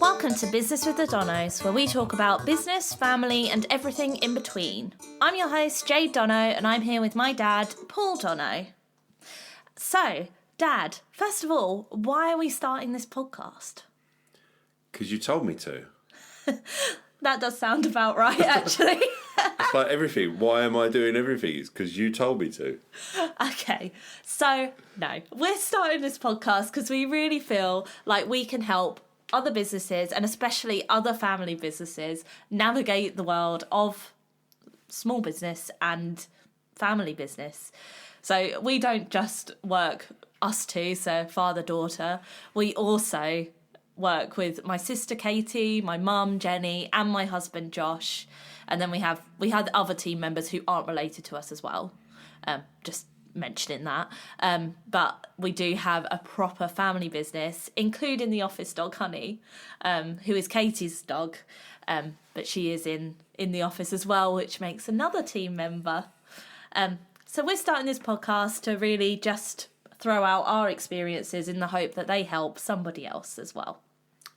Welcome to Business with the Donnos, where we talk about business, family, and everything in between. I'm your host, Jade Donno, and I'm here with my dad, Paul Donno. So, Dad, first of all, why are we starting this podcast? Because you told me to. That does sound about right, actually. It's like everything. Why am I doing everything? It's because you told me to. Okay, so, no, we're starting this podcast because we really feel like we can help other businesses, and especially other family businesses, navigate the world of small business and family business. So we don't just work, us two, so father, daughter. We also work with my sister Katie, my mum Jenny, and my husband Josh. And then we had other team members who aren't related to us as well. Just mentioning that. But we do have a proper family business, including the office dog Honey, who is Katie's dog. But she is in the office as well, which makes another team member. So we're starting this podcast to really just throw out our experiences in the hope that they help somebody else as well.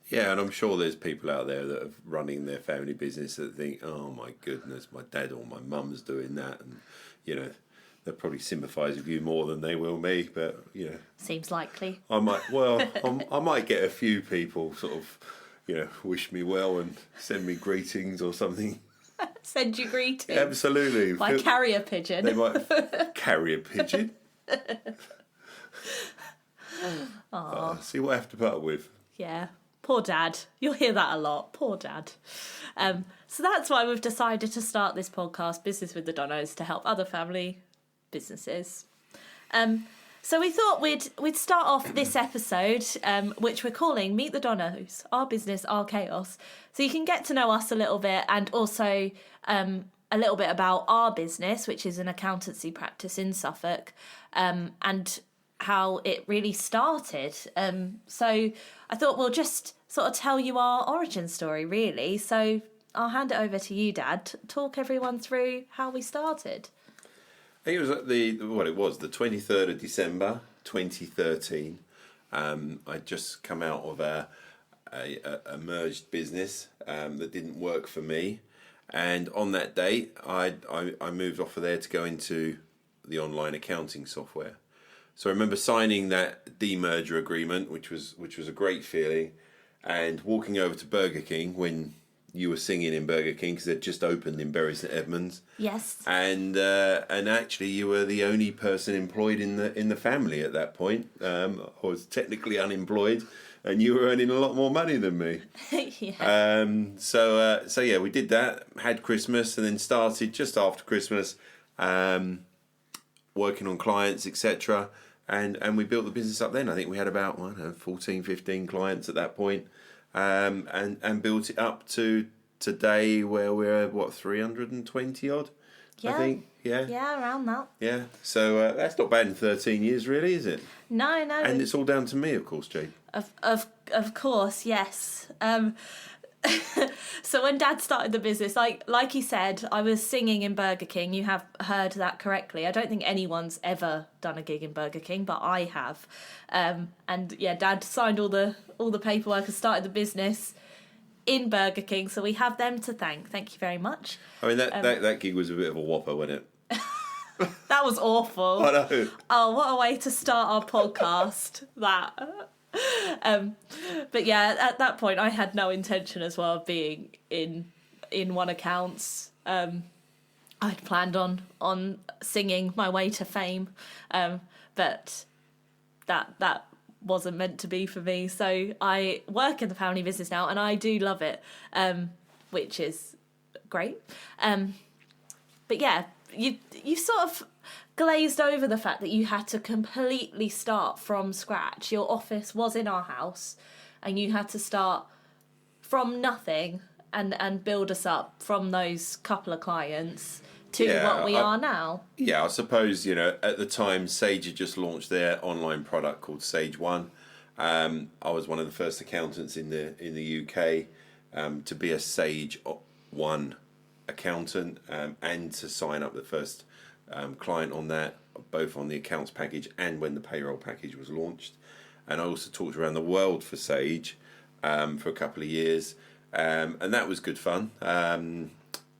Yeah, and I'm sure there's people out there that are running their family business that think, oh my goodness, my dad or my mum's doing that. And, they'll probably sympathise with you more than they will me, but, Seems likely. I might get a few people sort of, wish me well and send me greetings or something. Send you greetings. Absolutely. By carrier pigeon. They might carrier pigeon. See what I have to put up with. Yeah. Poor Dad. You'll hear that a lot. Poor Dad. So that's why we've decided to start this podcast, Business with the Donnos, to help other family businesses. So we thought we'd start off this episode, which we're calling Meet the Donnos, Our Business, Our Chaos. So you can get to know us a little bit, and also a little bit about our business, which is an accountancy practice in Suffolk, and how it really started. So I thought we'll just sort of tell you our origin story, really. So I'll hand it over to you, Dad. Talk everyone through how we started. I think it was the 23rd of December 2013. I'd just come out of a merged business that didn't work for me, and on that date I moved off of there to go into the online accounting software. So I remember signing that demerger agreement, which was a great feeling, and walking over to Burger King when you were singing in Burger King, because they'd just opened in Bury St Edmunds. Yes. And actually, you were the only person employed in the family at that point. I was technically unemployed, and you were earning a lot more money than me. Yeah. So yeah, we did that. Had Christmas, and then started just after Christmas, working on clients, etc. And we built the business up then. I think we had about 14, 15 clients at that point. And built it up to today where we're 320 odd, Yeah. I think. Yeah, around that. Yeah, so that's not bad in 13 years, really, is it? No. And it's all down to me, of course, Jade. Of course, yes. So when Dad started the business, like he said, I was singing in Burger King. You have heard that correctly. I don't think anyone's ever done a gig in Burger King, but I have. And yeah, Dad signed all the paperwork and started the business in Burger King. So we have them to thank. Thank you very much. I mean, that gig was a bit of a whopper, wasn't it? That was awful. I know. Oh, what a way to start our podcast. That. But yeah, at that point I had no intention as well of being in One Accounts. I'd planned on singing my way to fame, but that wasn't meant to be for me. So I work in the family business now, and I do love it, which is great. But yeah, you sort of glazed over the fact that you had to completely start from scratch. Your office was in our house, and you had to start from nothing and build us up from those couple of clients to what we are now. Yeah, I suppose, at the time, Sage had just launched their online product called Sage One. I was one of the first accountants in the UK to be a Sage One accountant and to sign up the first client on that, both on the accounts package and when the payroll package was launched. And I also talked around the world for Sage, for a couple of years, and that was good fun.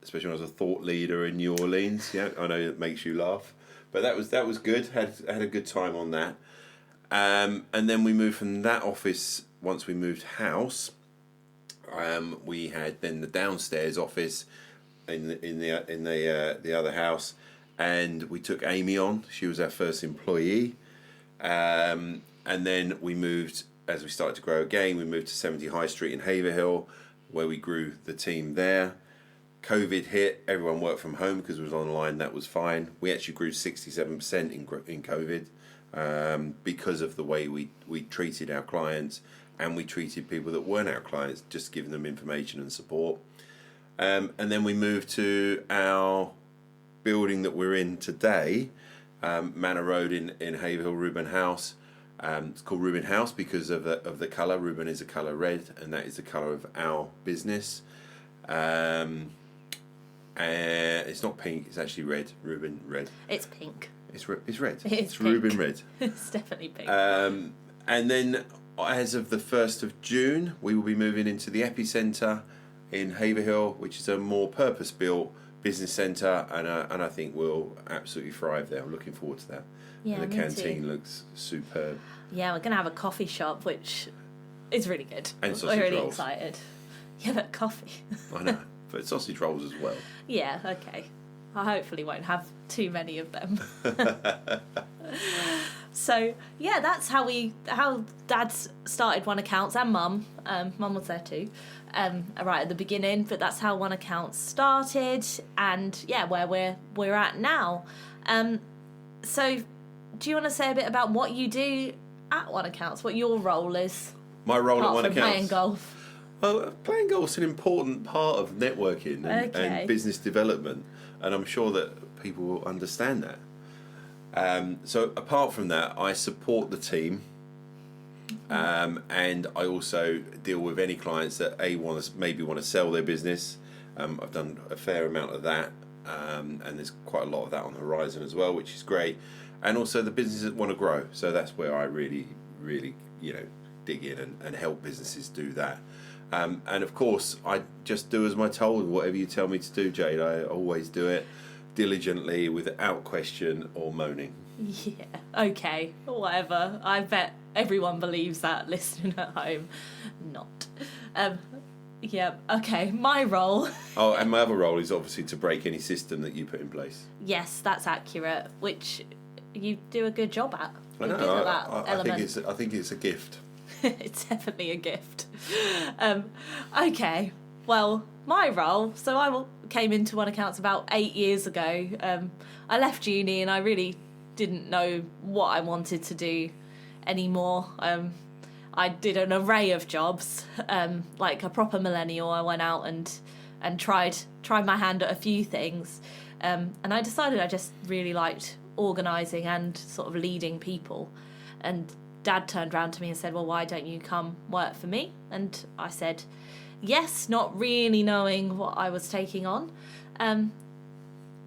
Especially when I was a thought leader in New Orleans. Yeah, I know it makes you laugh, but that was good. Had a good time on that. And then we moved from that office. Once we moved house, we had then the downstairs office in the other house, and we took Amy on. She was our first employee, and then we moved as we started to grow again. We moved to 70 High Street in Haverhill, where we grew the team there. COVID hit, everyone worked from home because it was online, that was fine. We actually grew 67% in COVID because of the way we treated our clients, and we treated people that weren't our clients, just giving them information and support. And then we moved to our building that we're in today, Manor Road in Haverhill, Reuben House. It's called Reuben House because of the colour. Reuben is a colour red, and that is the colour of our business. It's not pink, it's actually red. Reuben red. It's pink. It's red. It's Reuben red. It's definitely pink. And then as of the 1st of June, we will be moving into the Epicentre in Haverhill, which is a more purpose-built business centre, and I think we'll absolutely thrive there. I'm looking forward to that. Yeah, and the me canteen too. looks superb. Yeah, we're going to have a coffee shop, which is really good. And sausage we're really rolls. excited. Yeah, but coffee. I know, but sausage rolls as well. Yeah, okay. I hopefully won't have too many of them. So yeah, that's how Dad started One Accounts, and Mum. Mum was there too, right at the beginning. But that's how One Accounts started, and yeah, where we're at now. So, do you want to say a bit about what you do at One Accounts? What your role is? My role at One Apart from Accounts. playing golf. Well, playing golf's an important part of networking and business development, and I'm sure that people will understand that. So apart from that, I support the team, and I also deal with any clients that maybe want to sell their business. I've done a fair amount of that, and there's quite a lot of that on the horizon as well, which is great. And also the businesses that want to grow. So that's where I really, really, dig in and help businesses do that. And of course, I just do as I'm told. Whatever you tell me to do, Jade, I always do it diligently, without question or moaning. Yeah, okay, whatever. I bet everyone believes that listening at home. Not. Yeah, okay, my role. Oh, and my other role is obviously to break any system that you put in place. Yes, that's accurate, which you do a good job at. I know, You're good at that I element. think it's a gift. It's definitely a gift. Okay, well, my role, so I came into One Accounts about 8 years ago. I left uni and I really didn't know what I wanted to do anymore. I did an array of jobs, like a proper millennial. I went out and tried my hand at a few things, and I decided I just really liked organising and sort of leading people. And Dad turned around to me and said, well, why don't you come work for me? And I said yes, not really knowing what I was taking on. And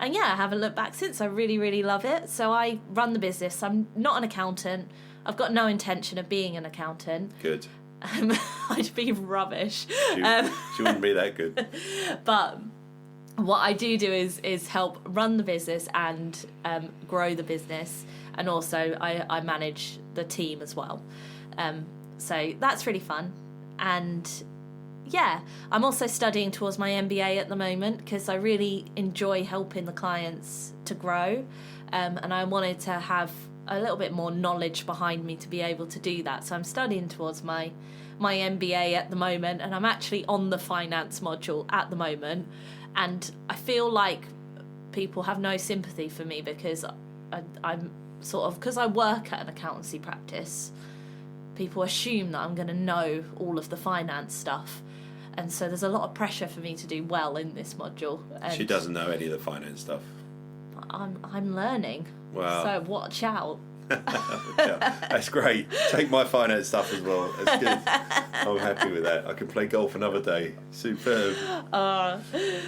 yeah, I haven't looked back since. I really, really love it. So I run the business. I'm not an accountant. I've got no intention of being an accountant. Good. I'd be rubbish. She wouldn't be that good. But what I do is help run the business and grow the business. And also I manage the team as well. So that's really fun. And yeah, I'm also studying towards my MBA at the moment because I really enjoy helping the clients to grow. And I wanted to have a little bit more knowledge behind me to be able to do that. So I'm studying towards my MBA at the moment, and I'm actually on the finance module at the moment. And I feel like people have no sympathy for me because I'm sort of, because I work at an accountancy practice, people assume that I'm going to know all of the finance stuff. And so there's a lot of pressure for me to do well in this module. And She doesn't know any of the finance stuff. I'm learning. Wow. So watch out. That's great. Take my finance stuff as well. That's good. I'm happy with that. I can play golf another day. Superb.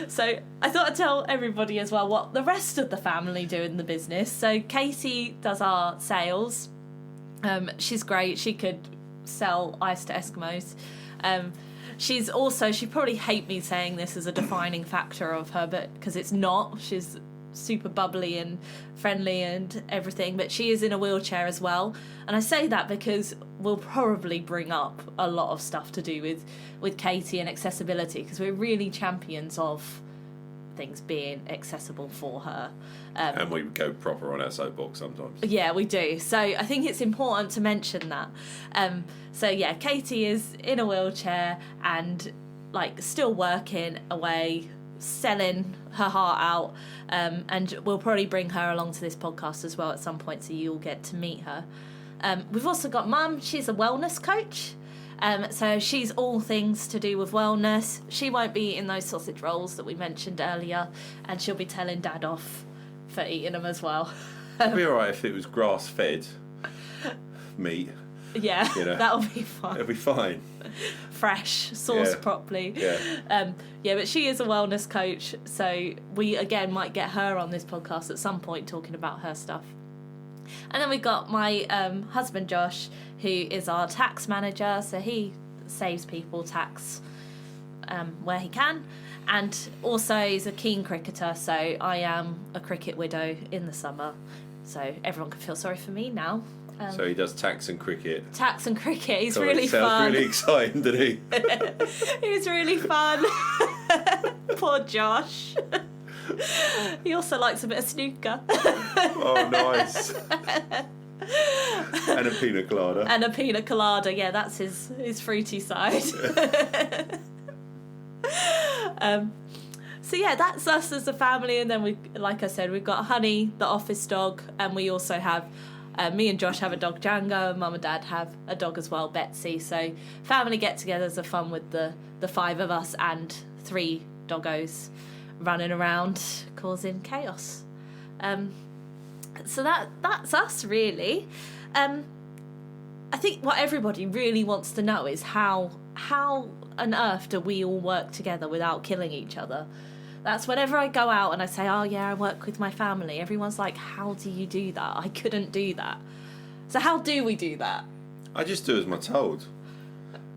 So I thought I'd tell everybody as well what the rest of the family do in the business. So Katie does our sales. She's great. She could sell ice to Eskimos. She probably hate me saying this as a defining factor of her, but because it's not. She's super bubbly and friendly and everything, but she is in a wheelchair as well. And I say that because we'll probably bring up a lot of stuff to do with Katie and accessibility, because we're really champions of things being accessible for her. And we go proper on our soapbox sometimes. Yeah, we do. So I think it's important to mention that. So yeah, Katie is in a wheelchair and like still working away, selling her heart out, and we'll probably bring her along to this podcast as well at some point, so you'll get to meet her. We've also got Mum. She's a wellness coach. So she's all things to do with wellness. She won't be eating those sausage rolls that we mentioned earlier, and she'll be telling Dad off for eating them as well. It'd be alright if it was grass-fed meat. Yeah, you know, that'll be fine. It'll be fine. Fresh, sourced properly. Yeah. But she is a wellness coach, so we again might get her on this podcast at some point talking about her stuff. And then we've got my husband Josh, who is our tax manager, so he saves people tax where he can, and also is a keen cricketer, so I am a cricket widow in the summer, so everyone can feel sorry for me now. So he does tax and cricket. Tax and cricket. He's God, really sounds fun. really exciting, doesn't he? He's really fun. Poor Josh. He also likes a bit of snooker. Oh, nice. And a pina colada. And a pina colada. Yeah, that's his fruity side. So yeah, that's us as a family. And then like I said, we've got Honey, the office dog, and we also have. Me and Josh have a dog, Django, and Mum and Dad have a dog as well, Betsy. So family get-togethers are fun with the five of us and 3 doggos running around causing chaos. So that's us, really. I think what everybody really wants to know is how on earth do we all work together without killing each other? That's whenever I go out and I say, oh yeah, I work with my family, everyone's like, how do you do that? I couldn't do that. So how do we do that? I just do as I'm told.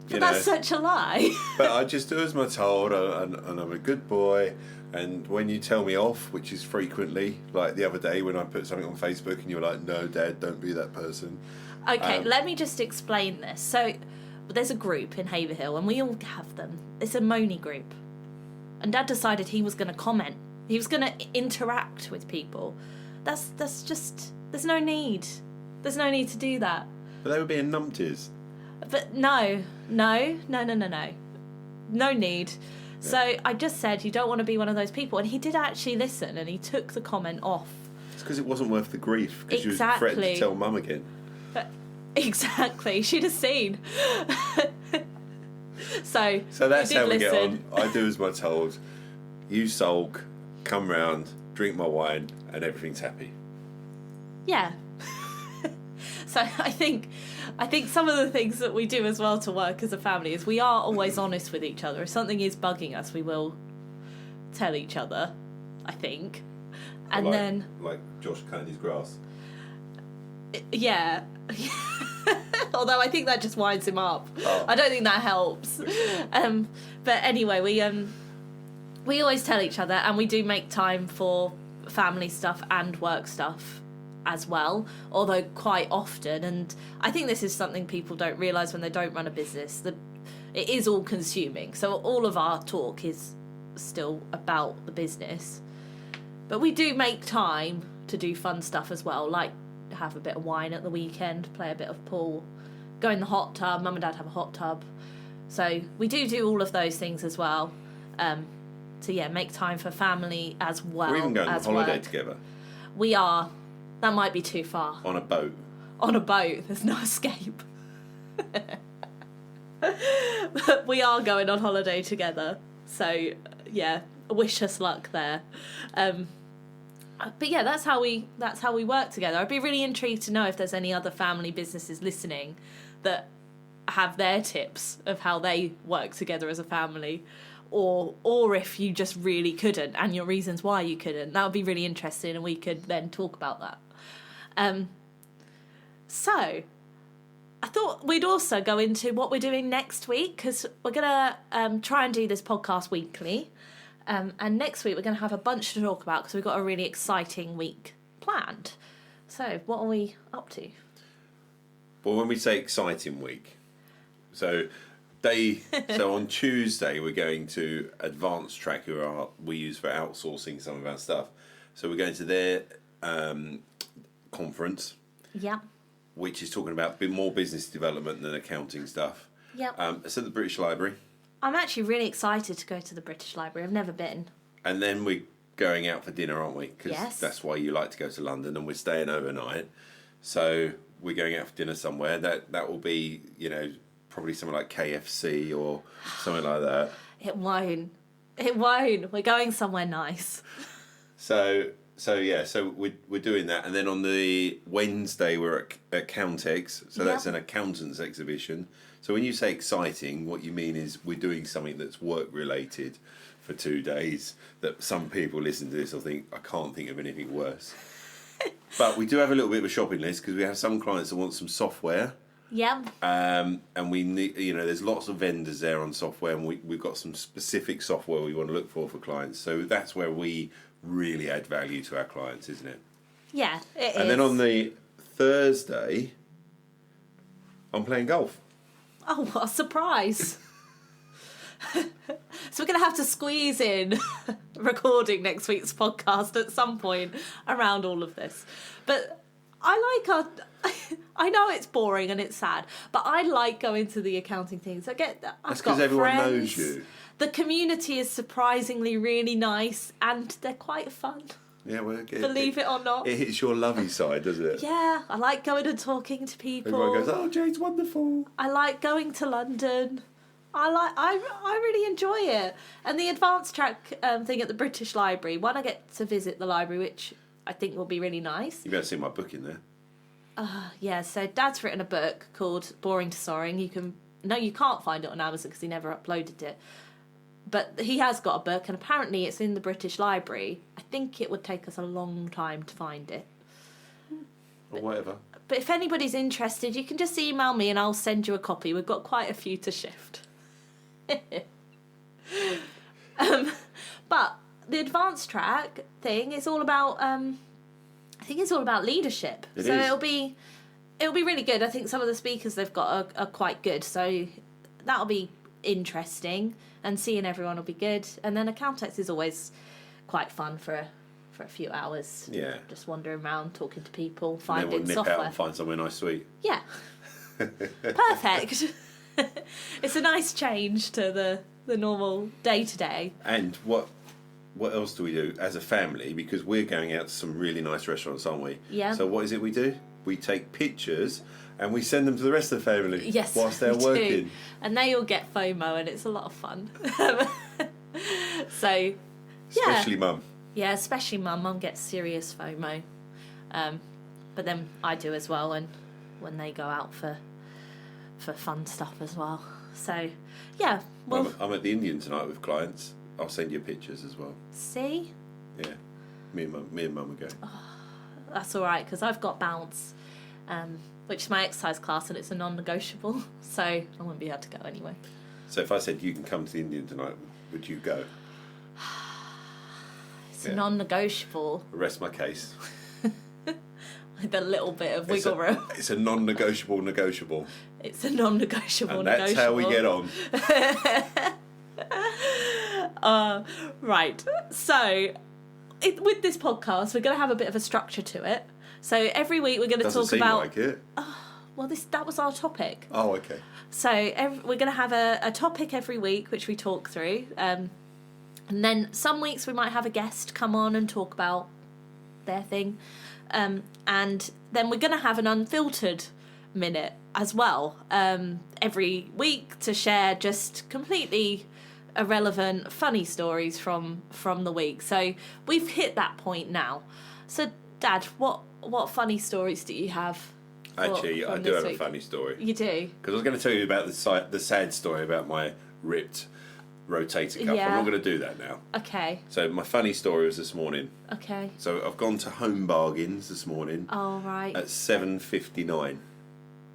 But that's such a lie. But I just do as I'm told, and I'm a good boy. And when you tell me off, which is frequently, like the other day when I put something on Facebook and you were like, no, Dad, don't be that person. Okay, let me just explain this. So there's a group in Haverhill, and we all have them. It's a Moni group. And Dad decided he was going to comment. He was going to interact with people. That's just... There's no need. There's no need to do that. But they were being numpties. But no. No need. Yeah. So I just said, you don't want to be one of those people. And he did actually listen, and he took the comment off. It's because it wasn't worth the grief. Because you was threatened to tell Mum again. But, exactly. She'd have seen. So that's how we get on. I do as I'm told. You sulk, come round, drink my wine, and everything's happy. Yeah. So I think some of the things that we do as well to work as a family is we are always honest with each other. If something is bugging us, we will tell each other, I think. And then... Like Josh cutting his grass. Yeah. Although I think that just winds him up. Oh. I don't think that helps. But anyway, we always tell each other, and we do make time for family stuff and work stuff as well, although quite often. And I think this is something people don't realise when they don't run a business, that it is all consuming. So all of our talk is still about the business. But we do make time to do fun stuff as well, like have a bit of wine at the weekend, play a bit of pool, go in the hot tub. Mum and Dad have a hot tub, so we do all of those things as well. So yeah, make time for family as well. We're even going on holiday work. Together. We are. That might be too far. On a boat. On a boat. There's no escape. But we are going on holiday together, so yeah, wish us luck there. But yeah, that's how we work together. I'd be really intrigued to know if there's any other family businesses listening that have their tips of how they work together as a family, or if you just really couldn't and your reasons why you couldn't. That would be really interesting, and we could then talk about that. So I thought we'd also go into what we're doing next week, because we're going to try and do this podcast weekly. And next week we're going to have a bunch to talk about because we've got a really exciting week planned. So what are we up to? Well, when we say exciting week, so on Tuesday we're going to Advanced Track, who we use for outsourcing some of our stuff. So we're going to their conference. Yeah. Which is talking about a bit more business development than accounting stuff. Yep. It's at the British Library. I'm actually really excited to go to the British Library. I've never been. And then we're going out for dinner, aren't we? Because yes. That's why you like to go to London, and we're staying overnight. So we're going out for dinner somewhere. That will be, probably something like KFC or something like that. It won't. We're going somewhere nice. So we're doing that, and then on the Wednesday we're at Accountex, so that's an accountants exhibition. So when you say exciting, what you mean is we're doing something that's work related for 2 days. That some people listen to this will think, I can't think of anything worse. But we do have a little bit of a shopping list because we have some clients that want some software. Yeah. And we need, there's lots of vendors there on software, and we've got some specific software we want to look for clients. So that's where we really add value to our clients, isn't it? Yeah, it is. And then on the Thursday, I'm playing golf. Oh, what a surprise. So we're going to have to squeeze in recording next week's podcast at some point around all of this. But I know it's boring and it's sad, but I like going to the accounting things. That's because everyone knows you. The community is surprisingly really nice, and they're quite fun. Yeah, believe it or not. It hits your lovey side, doesn't it? Yeah, I like going and talking to people. Everyone goes, "Oh, Jane's wonderful." I like going to London. I really enjoy it. And the Advanced Track thing at the British Library, when I get to visit the library, which I think will be really nice. You better see my book in there. Yeah, so Dad's written a book called Boring to Soaring. You can't find it on Amazon because he never uploaded it. But he has got a book, and apparently it's in the British Library. I think it would take us a long time to find it. Or whatever. But if anybody's interested, you can just email me and I'll send you a copy. We've got quite a few to shift. But the Advanced Track thing is all about... I think it's all about leadership. It'll be really good. I think some of the speakers they've got are quite good. So that'll be interesting, and seeing everyone will be good. And then Accountex is always quite fun for a few hours. Yeah. Just wandering around, talking to people, finding software. And then we'll nip software. out and find somewhere nice to eat. Yeah. Perfect. It's a nice change to the normal day-to-day. And what else do we do as a family? Because we're going out to some really nice restaurants, aren't we? Yeah. So what is it we do? We take pictures and we send them to the rest of the family. Yes, whilst they're working. And they all get FOMO, and it's a lot of fun. So, yeah. Especially Mum. Yeah, especially Mum. Mum gets serious FOMO. But then I do as well, and when they go out for fun stuff as well. So, yeah. Well, I'm at the Indian tonight with clients. I'll send you pictures as well. See? Yeah. Me and Mum are going. Oh, that's all right, because I've got bounce, which is my exercise class, and it's a non-negotiable, so I won't be able to go anyway. So if I said you can come to the Indian tonight, would you go? It's a non-negotiable. Rest my case. With a little bit of wiggle room. It's a non-negotiable negotiable. It's a non-negotiable and that's how we get on. Right. So, with this podcast, we're going to have a bit of a structure to it. So every week we're going to talk about. Like it. Well, that was our topic. Oh, okay. So we're going to have a topic every week which we talk through, and then some weeks we might have a guest come on and talk about their thing, and then we're going to have an Unfiltered Minute as well every week to share just completely irrelevant, funny stories from the week. So we've hit that point now. So, Dad, what funny stories do you have? Actually, I do have a funny story. You do? Because I was going to tell you about the sad story about my ripped rotator cuff. Yeah. I'm not going to do that now. Okay. So my funny story was this morning. Okay. So I've gone to Home Bargains this morning. Oh, right. At 7:59.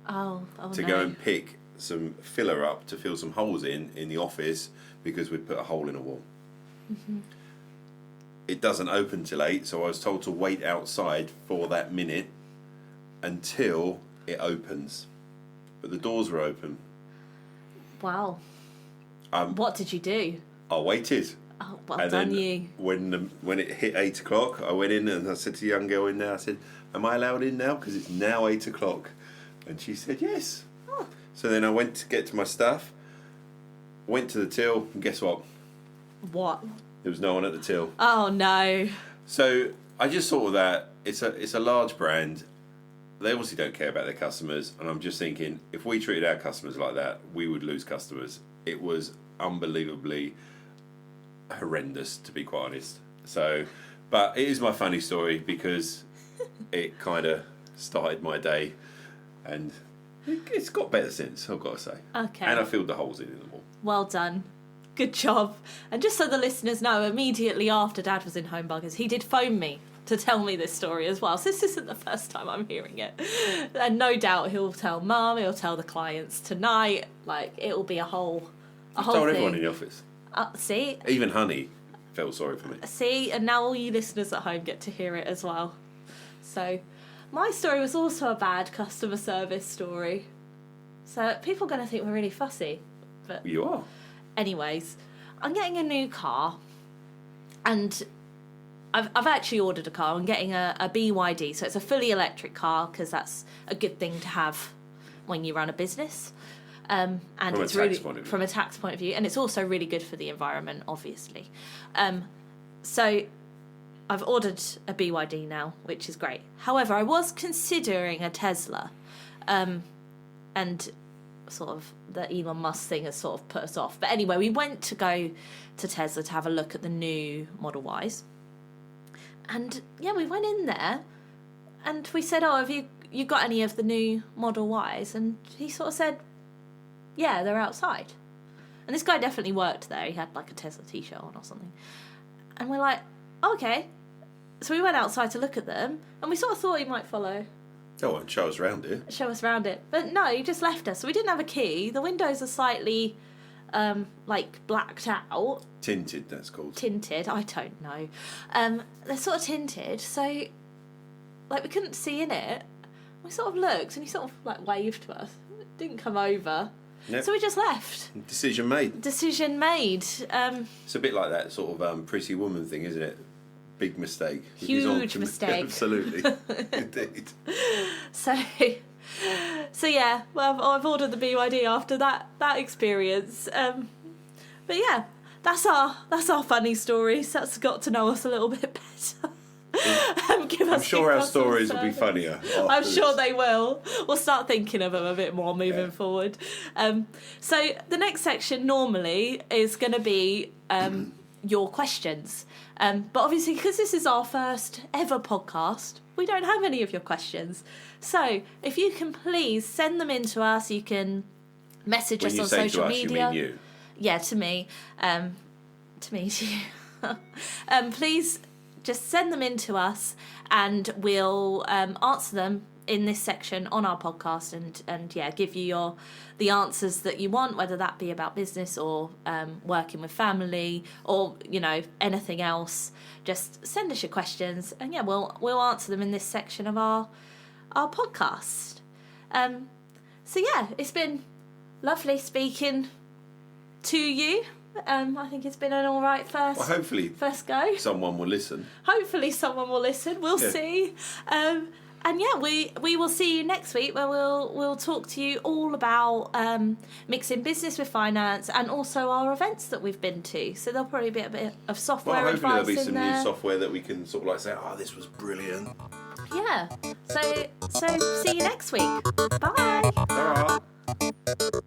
to go and pick some filler up to fill some holes in the office because we'd put a hole in a wall. Mm-hmm. It doesn't open till 8, so I was told to wait outside for that minute until it opens. But the doors were open. Wow. What did you do? I waited. Oh, well done you. When it hit 8 o'clock, I went in and I said to the young girl in there, I said, am I allowed in now? Because it's now 8 o'clock. And she said, yes. Oh. So then I went to get to my stuff, went to the till, and guess what? What? There was no one at the till. Oh, no. So I just thought of that. It's a large brand. They obviously don't care about their customers. And I'm just thinking, if we treated our customers like that, we would lose customers. It was unbelievably horrendous, to be quite honest. So, but it is my funny story because it kind of started my day, and it's got better since, I've got to say. Okay. And I filled the holes in the wall. Well done. Good job. And just so the listeners know, immediately after Dad was in Home Buggers, he did phone me to tell me this story as well. So this isn't the first time I'm hearing it. And no doubt he'll tell Mum, he'll tell the clients tonight. Like, it'll be a whole I've thing. told everyone in the office. See? Even Honey felt sorry for me. See? And now all you listeners at home get to hear it as well. So, my story was also a bad customer service story. So, people are going to think we're really fussy. But You are. anyways, I'm getting a new car. And I've actually ordered a car. I'm getting a BYD. So, it's a fully electric car because that's a good thing to have when you run a business. And From it's a tax really point of view. from a tax point of view, and it's also really good for the environment, obviously. So I've ordered a BYD now, which is great. However, I was considering a Tesla, and sort of the Elon Musk thing has sort of put us off. But anyway, we went to go to Tesla to have a look at the new Model Ys, and yeah, we went in there, and we said, "Oh, have you got any of the new Model Ys?" And he sort of said, yeah, they're outside. And this guy definitely worked there. He had like a Tesla t-shirt on or something. And we're like, okay. So we went outside to look at them, and we sort of thought he might follow. Oh, and show us around it. Show us around it. But no, he just left us. So we didn't have a key. The windows are slightly, like, blacked out. Tinted, that's called. Tinted, I don't know. They're sort of tinted, so, like, we couldn't see in it. We sort of looked, and he sort of, like, waved to us. Didn't come over. Yep. So we just left. Decision made. Decision made. It's a bit like that sort of Pretty Woman thing, isn't it? Big mistake. Huge mistake. Absolutely. Indeed. So yeah, well, I've ordered the BYD after that experience. But yeah, that's our funny stories. That's got to know us a little bit better. I'm sure our stories will be funnier. I'm sure they will. We'll start thinking of them a bit more moving forward. So the next section normally is going to be your questions. But obviously, because this is our first ever podcast, we don't have any of your questions. So if you can please send them in to us, you can message us on social media. You mean you? Yeah, to me. To you. Please just send them in to us, and we'll answer them in this section on our podcast, and yeah, give you the answers that you want, whether that be about business or working with family or anything else. Just send us your questions, and yeah, we'll answer them in this section of our podcast. So yeah, it's been lovely speaking to you. I think it's been an all right first go. Someone will listen. Hopefully someone will listen. We'll see. And yeah, we will see you next week, where we'll talk to you all about mixing business with finance, and also our events that we've been to. So there'll probably be a bit of software advice in there. Hopefully there'll be some new software that we can sort of like say, oh, this was brilliant. Yeah. So see you next week. Bye. All right.